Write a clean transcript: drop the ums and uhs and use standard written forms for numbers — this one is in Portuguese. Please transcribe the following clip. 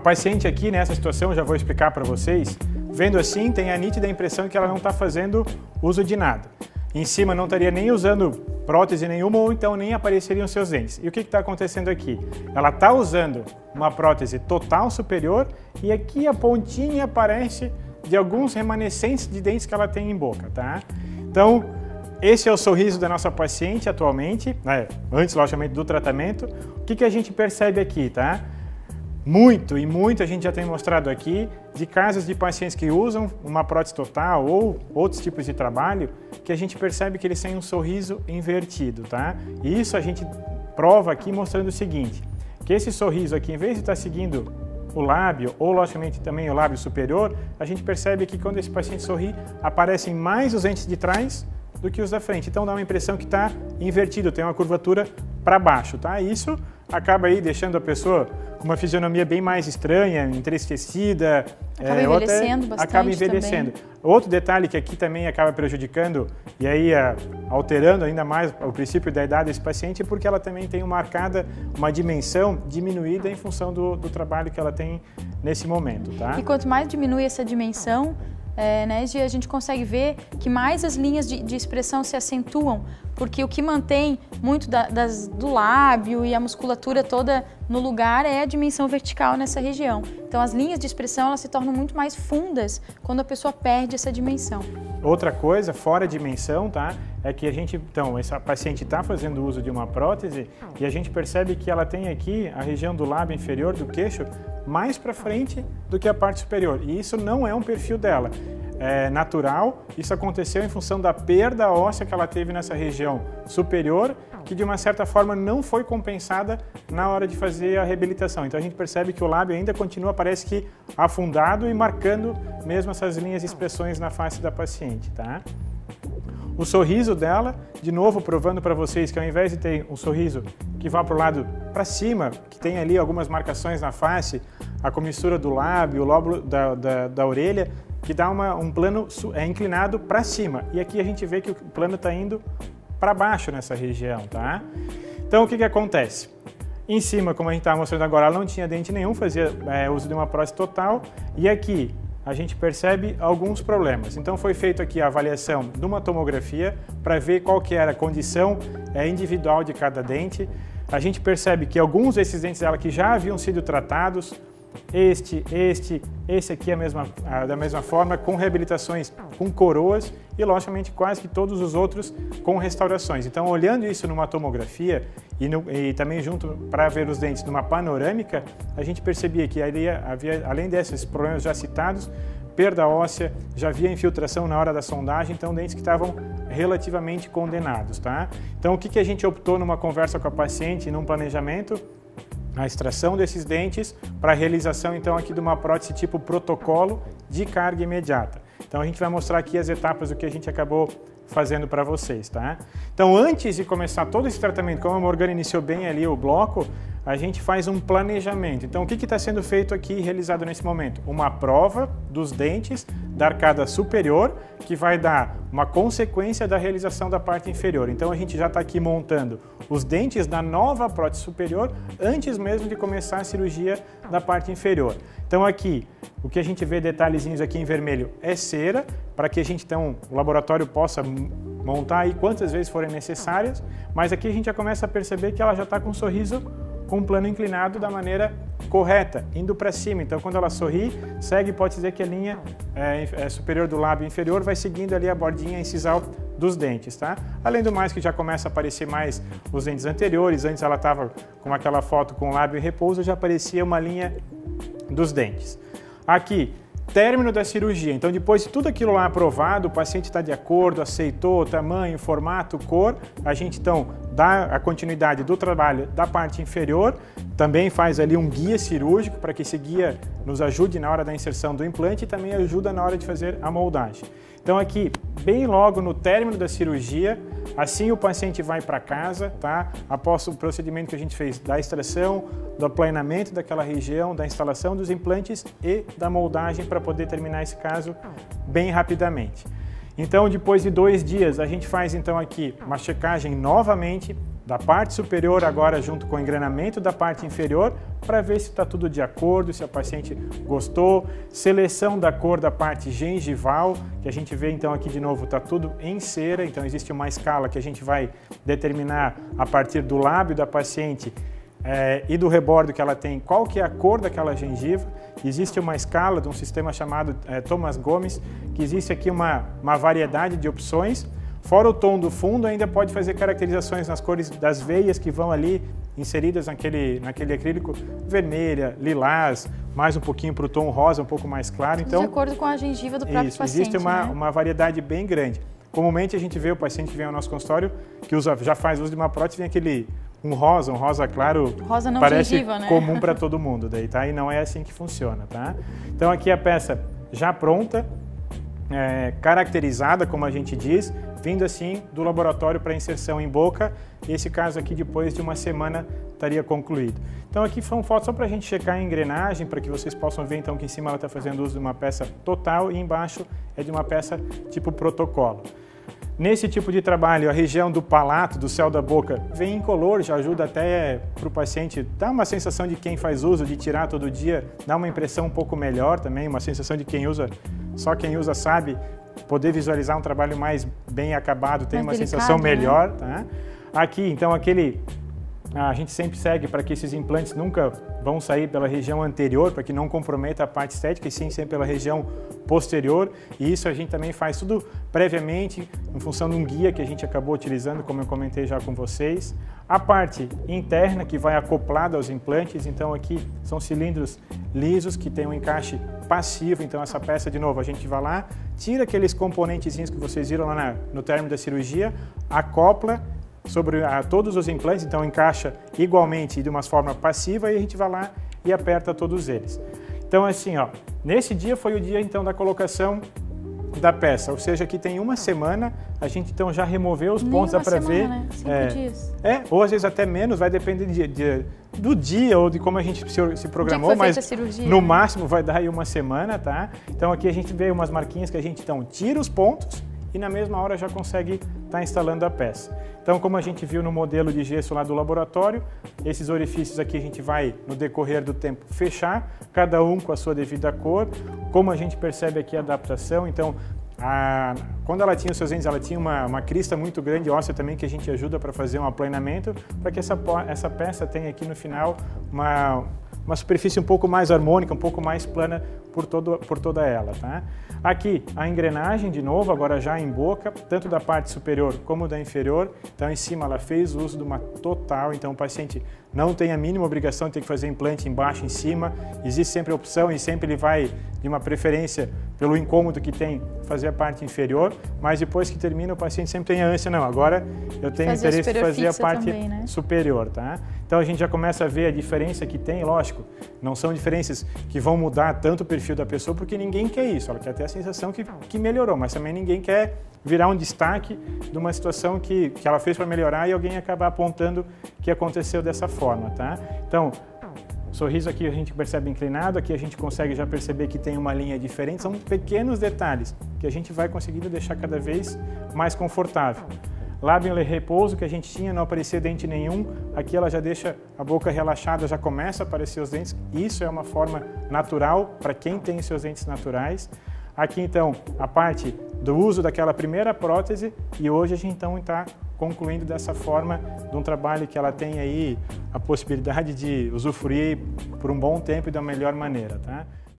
paciente aqui nessa situação, já vou explicar para vocês, vendo assim, tem a nítida impressão que ela não está fazendo uso de nada. Em cima não estaria nem usando prótese nenhuma ou então nem apareceriam seus dentes. E o que está acontecendo aqui? Ela está usando uma prótese total superior e aqui a pontinha aparece de alguns remanescentes de dentes que ela tem em boca, tá? Então, esse é o sorriso da nossa paciente atualmente, né? Antes, logicamente, do tratamento. O que a gente percebe aqui, tá? Muito a gente já tem mostrado aqui de casos de pacientes que usam uma prótese total ou outros tipos de trabalho que a gente percebe que eles têm um sorriso invertido, tá? E isso a gente prova aqui mostrando o seguinte, que esse sorriso aqui, em vez de estar seguindo o lábio ou, logicamente, também o lábio superior, a gente percebe que quando esse paciente sorri, aparecem mais os dentes de trás do que os da frente. Então dá uma impressão que está invertido, tem uma curvatura para baixo, tá? Isso acaba aí deixando a pessoa com uma fisionomia bem mais estranha, entristecida. Acaba envelhecendo bastante. Acaba envelhecendo. Também. Outro detalhe que aqui também acaba prejudicando e aí alterando ainda mais o princípio da idade desse paciente é porque ela também tem uma dimensão diminuída em função do trabalho que ela tem nesse momento, tá? E quanto mais diminui essa dimensão, né, a gente consegue ver que mais as linhas de expressão se acentuam, porque o que mantém muito do lábio e a musculatura toda no lugar é a dimensão vertical nessa região. Então as linhas de expressão elas se tornam muito mais fundas quando a pessoa perde essa dimensão. Outra coisa, fora dimensão, tá? É que essa paciente está fazendo uso de uma prótese e a gente percebe que ela tem aqui a região do lábio inferior do queixo mais para frente do que a parte superior. E isso não é um perfil dela. É natural, isso aconteceu em função da perda óssea que ela teve nessa região superior, que de uma certa forma não foi compensada na hora de fazer a reabilitação. Então a gente percebe que o lábio ainda continua, parece que afundado e marcando mesmo essas linhas de expressões na face da paciente, tá? O sorriso dela, de novo provando para vocês que ao invés de ter um sorriso que vá para o lado para cima, que tem ali algumas marcações na face, a comissura do lábio, o lóbulo da orelha, que dá um plano inclinado para cima. E aqui a gente vê que o plano está indo para baixo nessa região, tá? Então o que acontece? Em cima, como a gente estava mostrando agora, ela não tinha dente nenhum, fazia uso de uma prótese total. E aqui a gente percebe alguns problemas. Então foi feita aqui a avaliação de uma tomografia para ver qual que era a condição individual de cada dente. A gente percebe que alguns desses dentes dela que já haviam sido tratados, esse aqui da mesma forma, com reabilitações com coroas e, logicamente, quase que todos os outros com restaurações. Então, olhando isso numa tomografia e também junto para ver os dentes numa panorâmica, a gente percebia que havia, além desses problemas já citados, perda óssea, já havia infiltração na hora da sondagem, então dentes que estavam relativamente condenados, tá? Então, o que a gente optou numa conversa com a paciente, num planejamento? A extração desses dentes para a realização, então, aqui de uma prótese tipo protocolo de carga imediata. Então, a gente vai mostrar aqui as etapas do que a gente acabou fazendo para vocês, tá? Então, antes de começar todo esse tratamento, como a Morgana iniciou bem ali o bloco, a gente faz um planejamento. Então, o que está sendo feito aqui e realizado nesse momento? Uma prova dos dentes da arcada superior, que vai dar uma consequência da realização da parte inferior. Então, a gente já está aqui montando os dentes da nova prótese superior antes mesmo de começar a cirurgia da parte inferior. Então, aqui, o que a gente vê detalhezinhos aqui em vermelho é cera, para que a gente, então, o laboratório possa montar aí quantas vezes forem necessárias, mas aqui a gente já começa a perceber que ela já está com um sorriso com um plano inclinado da maneira correta, indo para cima. Então, quando ela sorri, pode dizer que a linha superior do lábio inferior vai seguindo ali a bordinha incisal dos dentes, tá? Além do mais que já começa a aparecer mais os dentes anteriores, antes ela estava com aquela foto com o lábio em repouso, já aparecia uma linha dos dentes. Aqui, término da cirurgia. Então, depois de tudo aquilo lá aprovado, o paciente está de acordo, aceitou o tamanho, formato, cor, a gente então dá a continuidade do trabalho da parte inferior, também faz ali um guia cirúrgico para que esse guia nos ajude na hora da inserção do implante e também ajuda na hora de fazer a moldagem. Então aqui, bem logo no término da cirurgia, assim o paciente vai para casa, tá? Após o procedimento que a gente fez da extração, do aplanamento daquela região, da instalação dos implantes e da moldagem para poder terminar esse caso bem rapidamente. Então, depois de 2 dias, a gente faz então aqui uma checagem novamente da parte superior agora junto com o engrenamento da parte inferior para ver se está tudo de acordo, se a paciente gostou. Seleção da cor da parte gengival, que a gente vê então aqui de novo, está tudo em cera, então existe uma escala que a gente vai determinar a partir do lábio da paciente e do rebordo que ela tem, qual que é a cor daquela gengiva. Existe uma escala de um sistema chamado Thomas Gomes, que existe aqui uma variedade de opções. Fora o tom do fundo, ainda pode fazer caracterizações nas cores das veias que vão ali inseridas naquele acrílico, vermelha, lilás, mais um pouquinho para o tom rosa, um pouco mais claro. Então, de acordo com a gengiva do próprio paciente. Existe uma variedade bem grande. Comumente a gente vê o paciente que vem ao nosso consultório, que já faz uso de uma prótese, vem aquele um rosa claro, rosa não parece gengiva, né? Comum para todo mundo, daí, tá? E não é assim que funciona, tá? Então aqui a peça já pronta, caracterizada, como a gente diz, vindo assim do laboratório para inserção em boca. Esse caso aqui, depois de uma semana, estaria concluído. Então aqui são fotos só para a gente checar a engrenagem, para que vocês possam ver então que em cima ela está fazendo uso de uma peça total e embaixo é de uma peça tipo protocolo. Nesse tipo de trabalho, a região do palato, do céu da boca, vem incolor, já ajuda até para o paciente dar uma sensação de quem faz uso, de tirar todo dia, dá uma impressão um pouco melhor também, uma sensação de quem usa, só quem usa sabe, poder visualizar um trabalho mais bem acabado, tem uma sensação melhor. Tá? Aqui, então, a gente sempre segue para que esses implantes nunca vão sair pela região anterior, para que não comprometa a parte estética, e sim sempre pela região posterior. E isso a gente também faz tudo previamente, em função de um guia que a gente acabou utilizando, como eu comentei já com vocês. A parte interna, que vai acoplada aos implantes, então aqui são cilindros lisos, que tem um encaixe passivo, então essa peça, de novo, a gente vai lá, tira aqueles componentezinhos que vocês viram lá no término da cirurgia, acopla sobre todos os implantes, então encaixa igualmente de uma forma passiva, e a gente vai lá e aperta todos eles. Então assim, ó, nesse dia foi o dia então da colocação da peça, ou seja, que tem uma semana, a gente então já removeu os pontos, dá para ver. Né? 5 dias. Ou às vezes até menos, vai depender do dia ou de como a gente se programou, mas cirurgia, no máximo vai dar aí uma semana, tá? Então aqui a gente vê umas marquinhas que a gente então tira os pontos e na mesma hora já consegue estar instalando a peça. Então, como a gente viu no modelo de gesso lá do laboratório, esses orifícios aqui a gente vai, no decorrer do tempo, fechar, cada um com a sua devida cor. Como a gente percebe aqui a adaptação, então, quando ela tinha os seus dentes, ela tinha uma crista muito grande óssea também, que a gente ajuda para fazer um aplanamento, para que essa peça tenha aqui no final uma superfície um pouco mais harmônica, um pouco mais plana por toda ela, tá? Aqui a engrenagem de novo, agora já em boca, tanto da parte superior como da inferior. Então em cima ela fez uso de uma total, então o paciente não tem a mínima obrigação de ter que fazer implante embaixo, em cima. Existe sempre a opção e sempre ele vai de uma preferência pelo incômodo que tem fazer a parte inferior, mas depois que termina o paciente sempre tem a ânsia, não, agora eu tenho interesse em fazer a parte também, né? Superior, tá? Então a gente já começa a ver a diferença que tem, lógico, não são diferenças que vão mudar tanto o perfil da pessoa, porque ninguém quer isso, ela quer ter a sensação que melhorou, mas também ninguém quer virar um destaque de uma situação que ela fez para melhorar e alguém acabar apontando que aconteceu dessa forma, tá? Então, o sorriso aqui a gente percebe inclinado, aqui a gente consegue já perceber que tem uma linha diferente, são pequenos detalhes que a gente vai conseguindo deixar cada vez mais confortável. Lábio em repouso, que a gente tinha, não aparecia dente nenhum, aqui ela já deixa a boca relaxada, já começa a aparecer os dentes, isso é uma forma natural para quem tem seus dentes naturais. Aqui então a parte do uso daquela primeira prótese, e hoje a gente então está concluindo dessa forma de um trabalho que ela tem aí a possibilidade de usufruir por um bom tempo e da melhor maneira, tá?